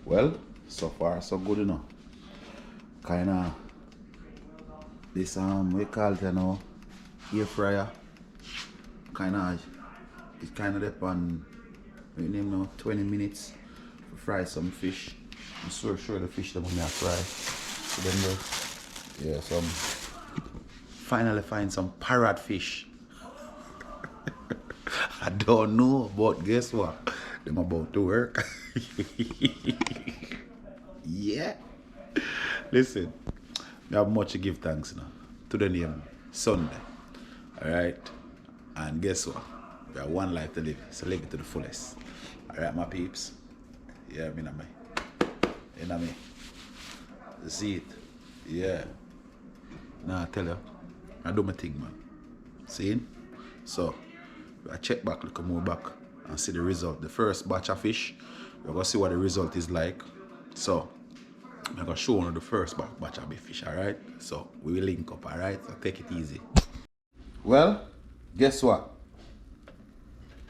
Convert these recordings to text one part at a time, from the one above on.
Well, so far so good enough. Kinda this we call it air fryer. It kinda depend 20 minutes to fry some fish. I'm sure the fish that we have fry. So then some finally find some parrot fish. I don't know, but guess what? Them about to work. Yeah. Listen, we have much to give thanks now to the name Sunday. Alright? And guess what? We have one life to live, so live it to the fullest. Alright, my peeps? Yeah, me. See it? Yeah. Nah, I tell you, I do my thing, man. See? So, I check back, look more back, and see the result. The first batch of fish, we're gonna see what the result is like. So, I'm gonna show you the first batch of fish, alright? So, we will link up, alright? So, take it easy. Well, guess what?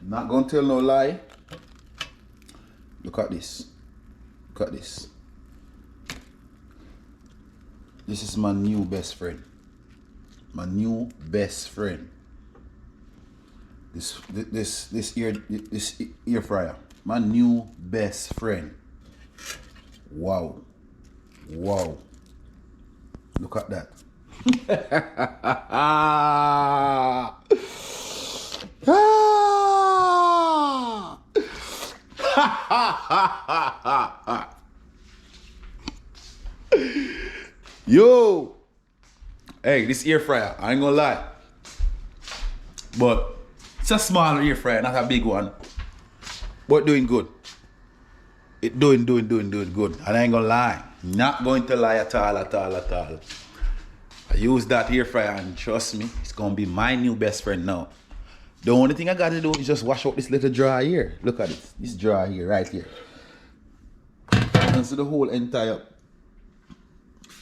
Not gonna tell no lie. Look at this. Look at this. This is my new best friend. My new best friend. This ear fryer. My new best friend. Wow. Wow. Look at that. Yo. Hey, this air fryer, I ain't gonna lie. But it's a small air fryer, not a big one. But doing good. It doing good. And I ain't gonna lie. Not going to lie at all. I use that air fryer and trust me, it's gonna be my new best friend now. The only thing I gotta do is just wash out this little jar here. Look at this. This jar here, right here. And so the whole entire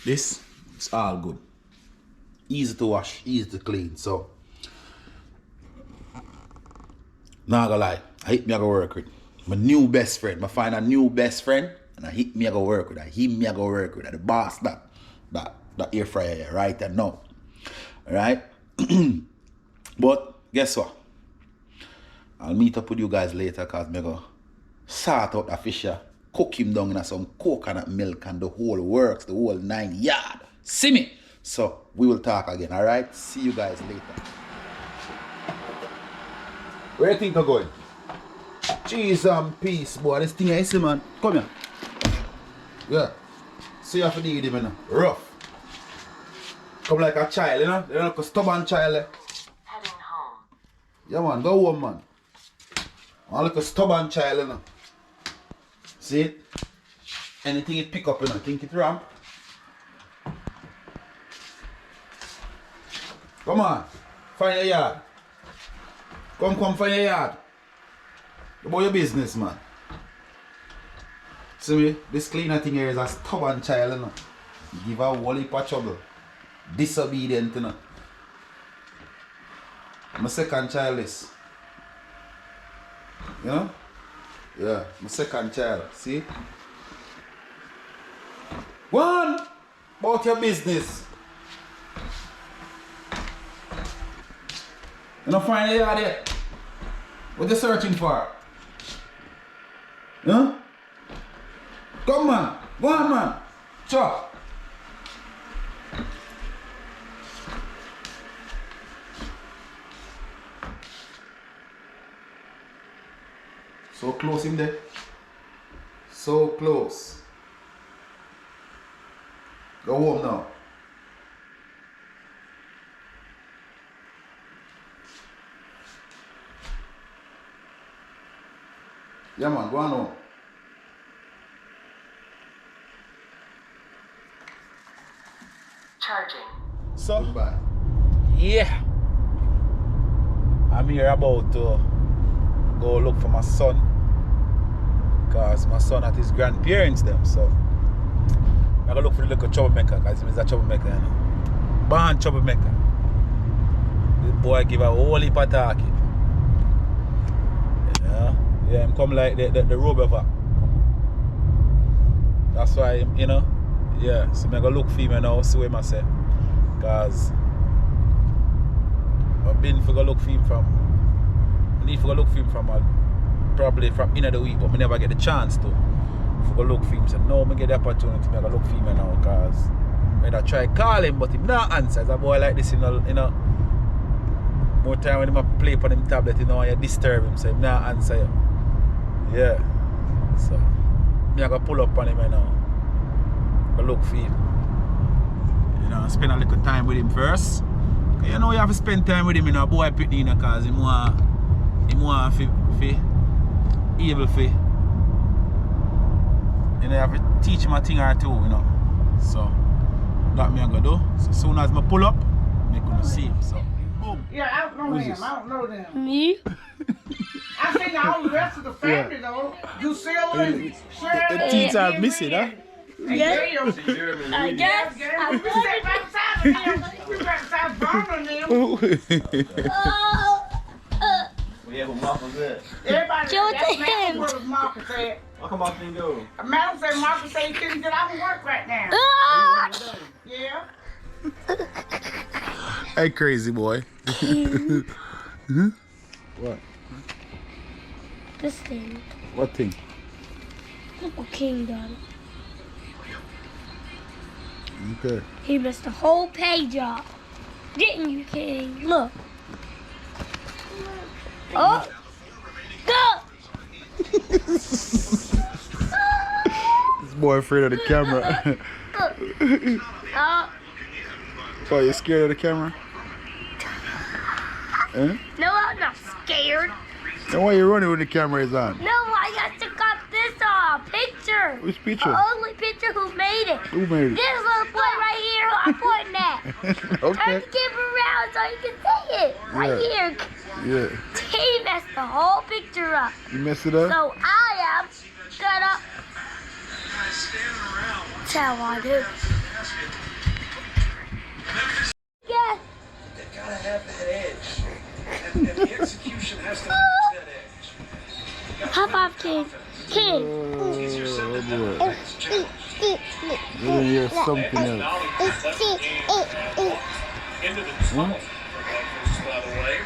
this is all good. Easy to wash, easy to clean. So not gonna lie, I hit me I go work with. My new best friend. I find a new best friend and I hit me I go work with. I hit me I go work with. The boss that air fryer here, right there now. Alright? But guess what? I'll meet up with you guys later because I'm gonna sort out the fish here, cook him down in some coconut milk and the whole works, the whole 9 yard. See me? So we will talk again, alright? See you guys later. Where do you think I'm going? Cheese and peace, boy. This thing I see, man. Come here. Yeah. See you have to deal with him, rough. Come like a child, you know? You're like a stubborn child. Heading home. Yeah, man. Go home, man. I'm like a stubborn child, you know? See it? Anything it pick up, you know? Think it wrong? Come on. Find your yard. Come find your yard. About your business, man. See me? This cleaner thing here is a stubborn child, you know? Give her a whole heap of trouble. Disobedient, you know? My second child is. You know? Yeah, my second child. See? Go on! About your business. You don't find the yard yet? What you searching for? Huh? Come on! Go on, man! Chop! So close in there. So close. Go home now. Yeah, man, go on home. Charging. So, goodbye. Yeah, I'm here about to go look for my son because my son at his grandparents them, so I'm gonna look for the little troublemaker because he's a troublemaker, you know. Born troublemaker. The boy give a whole heap of talking. Yeah, I'm come like the robe over. That's why, you know, yeah. So I'm gonna look for him now, see what I say. Cause I've been for go look for him from. I need to go look for him from probably from in of the week, but I never get the chance to. For go look for him, so no, I get the opportunity. I go look for him now, cause I try call him, but him not answer. As a boy like this, you know. More time when him play on him tablet, you know, you disturb him, so him not answer you. Yeah. So I'm gonna pull up on him now. Go look for him. You know, spend a little time with him first. You know you have to spend time with him, you know, boy pitney, you know, cause him want fi able fi. You know, you have to teach him a thing or two, you know. So that me I'm gonna do. So as soon as I pull up, I gonna see him. So boom. Yeah, I don't know Who's them. this? I don't know them. Me? I seen all the rest of the family though. Lucilla and Shirley. The teeth are missing, huh? And Yeah. Gail. I guess Gail, I'm we sat right beside them. We right beside Vernon and them. Yeah, who Marcus said? Everybody, Show it to that's him. what Marcus said. How come Marcus didn't go? Madam said Marcus said he couldn't get off of work right now. Yeah. Hey, crazy boy. What? This thing. What thing? Look what King done. Okay. He messed the whole page up. Didn't you, King? Look. Oh! Go! This boy afraid of the camera. Oh, Oh, you scared of the camera? Eh? no, I'm not scared. Then why you running when the camera is on? No, I got to cut this off. Picture. Which The picture? only picture who made it. Who made it? This little boy right here who I'm pointing at. Turn Okay. the camera around so you can see it. Right here. Yeah. He messed the whole picture up. You messed it up? So I am gonna tell I do. Yeah. They gotta have that edge. And the execution has to match that edge. High five, King. King. Gives yourself the boy. next challenge. You hear something else. Into the tunnel. By the way.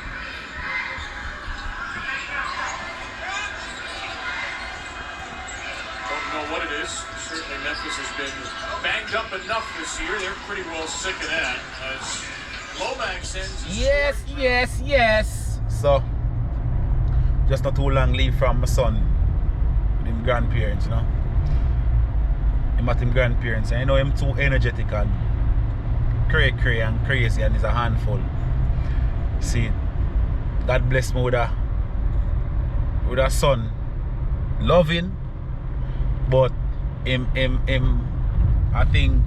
Don't know what it is. Certainly Memphis has been banged up enough this year. They're pretty well sick of that. As Lomax sends Yes. So, just not too long leave from my son with him grandparents, you know. Him at him grandparents, and I know him too energetic and cray and crazy, and he's a handful. See, God bless me with a son, loving, but him I think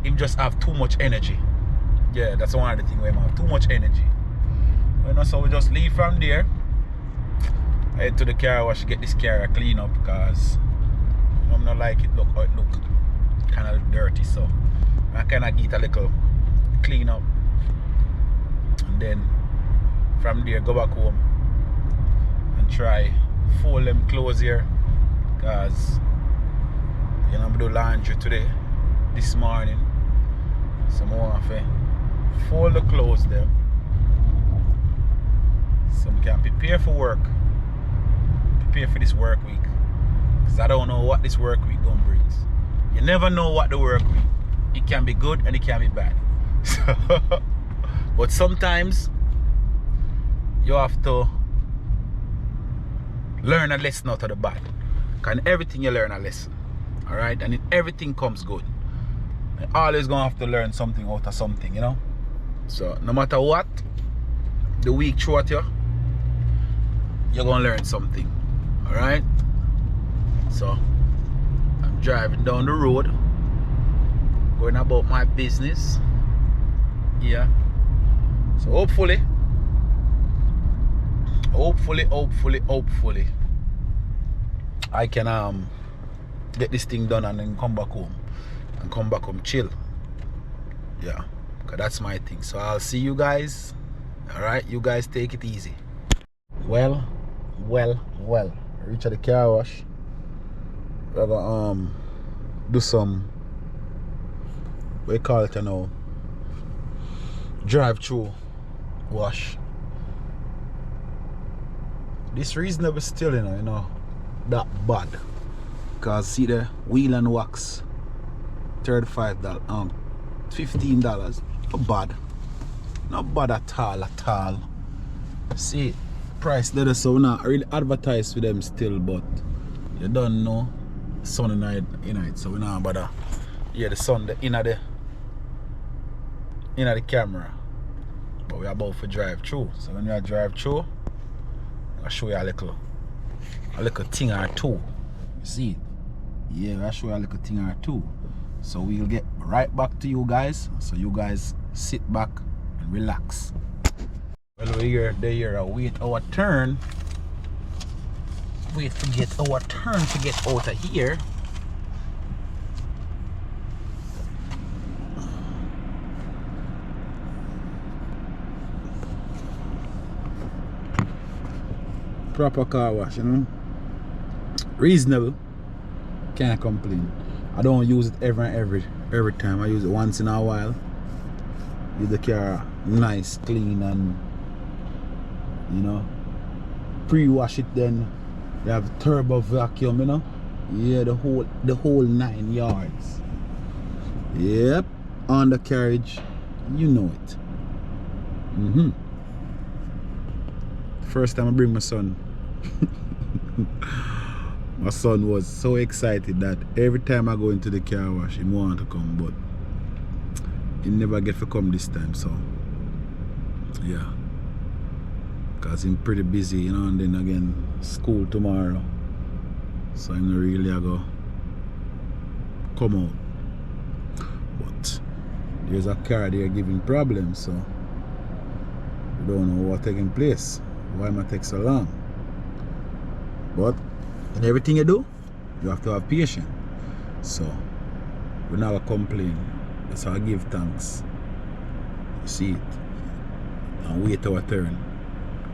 him just have too much energy. Yeah, that's one of the things where him have too much energy. You know, so we just leave from there. I head to the car wash, get this car clean up, because I'm not like it look how it look kind of dirty, so I kind of get a little clean up, and then from there go back home and try fold them clothes here, because you know I'm do laundry today this morning, so I want to fold the clothes there so we can prepare for work, prepare for this work week, because I don't know what this work week gonna bring. You never know what the work week, it can be good and it can be bad. But sometimes you have to learn a lesson out of the bad, because in everything you learn a lesson, all right, and in everything comes good. You always gonna have to learn something out of something, you know. So no matter what the week throw at you, you're gonna learn something, all right. So I'm driving down the road, going about my business. Yeah. So hopefully I can get this thing done and then come back home chill. Yeah, because that's my thing. So I'll see you guys. All right, you guys take it easy. Well, reach at the car wash. We're gonna do some, what you call it, you know, drive-through wash. This reasonable still, you know, that bad. Cause see the wheel and wax, $35, $15. Not bad. Not bad at all. See, price there, so we're not really advertise for them still, but you don't know sun in it, so we're not bother. Yeah, the sun in the camera. But we're about to drive through. So when you drive through, I'll show you a little thing or two. You see? Yeah, I'll show you a little thing or two. So we'll get right back to you guys. So you guys sit back and relax. Well, we're here, wait our turn. Wait to get our turn to get out of here. Proper car wash, you know. Reasonable. Can't complain. I don't use it every time. I use it once in a while. Use the car nice, clean, and you know, pre-wash it. Then you have turbo vacuum, you know. Yeah, the whole 9 yards. Yep, undercarriage, you know it. First time I bring my son. My son was so excited that every time I go into the car wash, he want to come, but he never get to come this time. So yeah, because I'm pretty busy, you know, and then again school tomorrow, so I'm not really gonna come out. But there's a car there giving problems, so we don't know what's taking place. Why might take so long? But in everything you do, you have to have patience. So we never complain. That's how I give thanks. You see it, and wait our turn.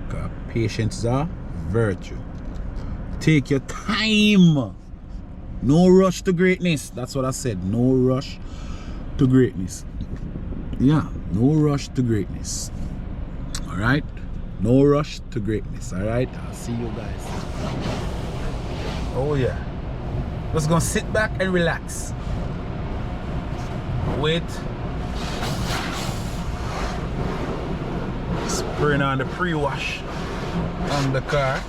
Because patience is a virtue. Take your time. No rush to greatness. That's what I said. No rush to greatness. Yeah, no rush to greatness. Alright? No rush to greatness. Alright? I'll see you guys. Oh yeah. Just gonna sit back and relax. Wait. Spraying on the pre-wash on the car.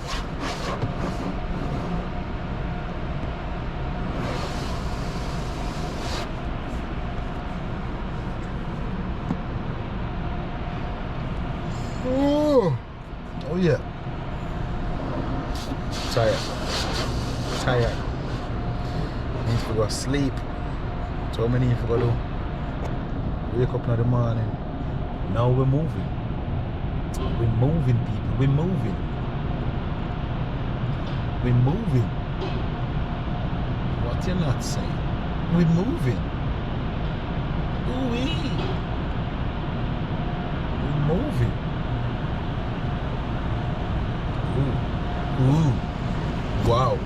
Oh yeah. Tired. Need to go sleep. So many need to go do. Wake up in the morning. Now we're moving. We're moving, people. We're moving. We're moving. What you're not saying? We're moving. Ooh-wee. We're moving. Ooh. Wow.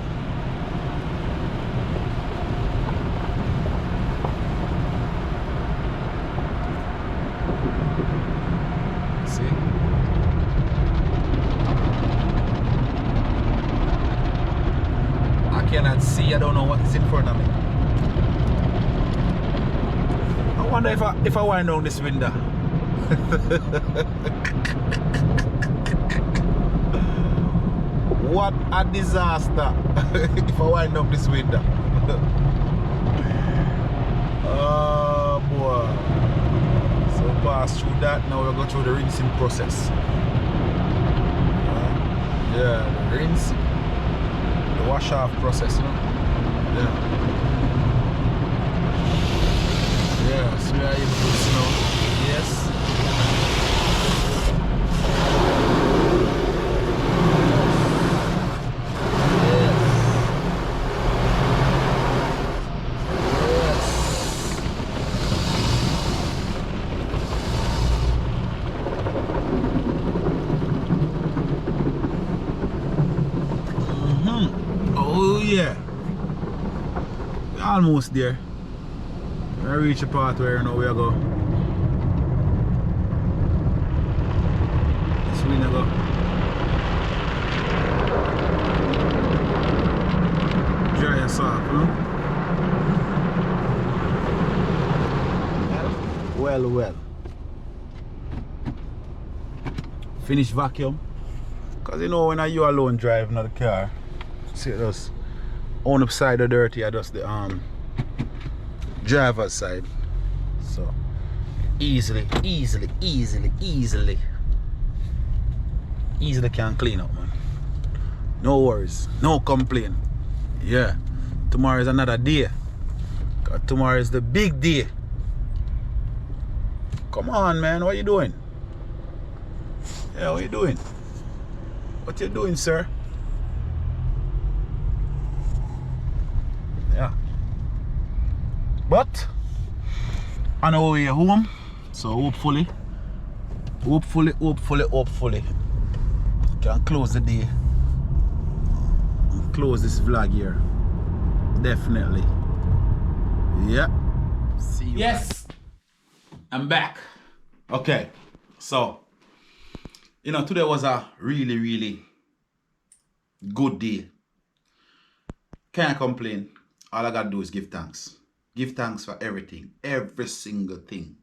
See? I cannot see. I don't know what is in front of me. I wonder if I wind down this window. What a disaster if I wind up this window. Oh boy. So pass through that, now we'll go through the rinsing process. Yeah, the rinsing. The wash off process, you know? Yeah. Yeah, so we are able to snow. Yes. We're almost there. We reach the part where you know we go. This way we go. Dry yourself, huh? Well. Finish vacuum. Cause you know when you alone driving the car, see it just on the side of dirty, I just the driver's side. So easily can clean up, man. No worries, no complaint. Yeah. Tomorrow is another day. Cause tomorrow is the big day. Come on, man, what you doing? Yeah, what you doing? What you doing, sir? Yeah. But on our way home, so hopefully can close the day. Close this vlog here. Definitely. Yeah. See you. Yes. I'm back. Okay. So, you know, today was a really good day. Can't complain. All I gotta do is give thanks. Give thanks for everything. Every single thing.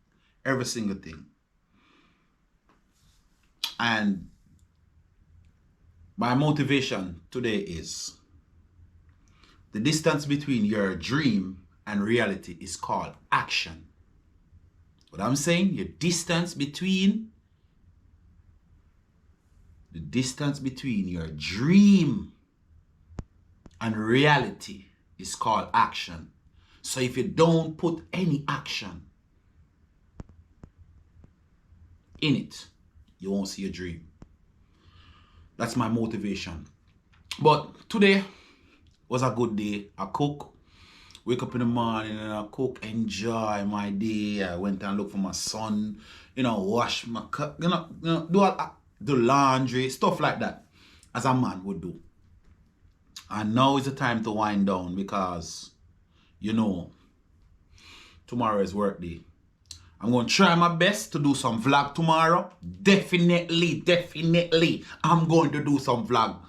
Every single thing. And my motivation today is the distance between your dream and reality is called action. What I'm saying, the distance between your dream and reality is called action. So if you don't put any action in it, you won't see your dream. That's my motivation. But today was a good day. I cook. Wake up in the morning and I cook, enjoy my day. I went and looked for my son, you know, wash my cup, you know, do laundry, stuff like that, as a man would do. And now is the time to wind down because, you know, tomorrow is work day. I'm going to try my best to do some vlog tomorrow. Definitely. I'm going to do some vlog.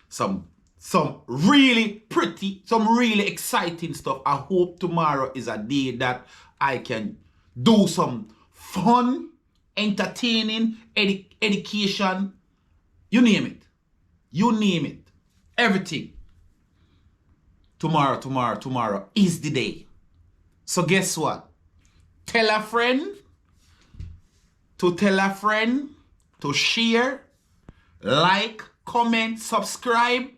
Some really pretty, some really exciting stuff. I hope tomorrow is a day that I can do some fun, entertaining, education. You name it. You name it. Everything. Tomorrow is the day. So guess what? Tell a friend to share, like, comment, subscribe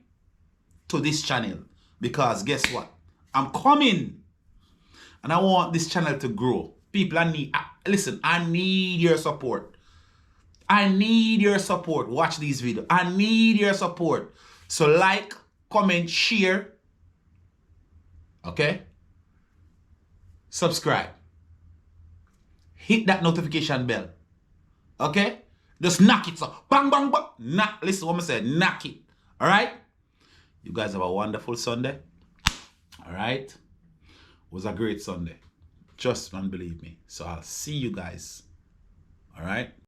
to this channel, because guess what? I'm coming and I want this channel to grow. People, listen, I need your support. Watch these videos. I need your support. So like, comment, share, okay? Subscribe. Hit that notification bell, okay? Just knock it, so bang. Listen what I said, knock it, all right? You guys have a wonderful Sunday. All right? It was a great Sunday. Trust and believe me. So I'll see you guys. All right?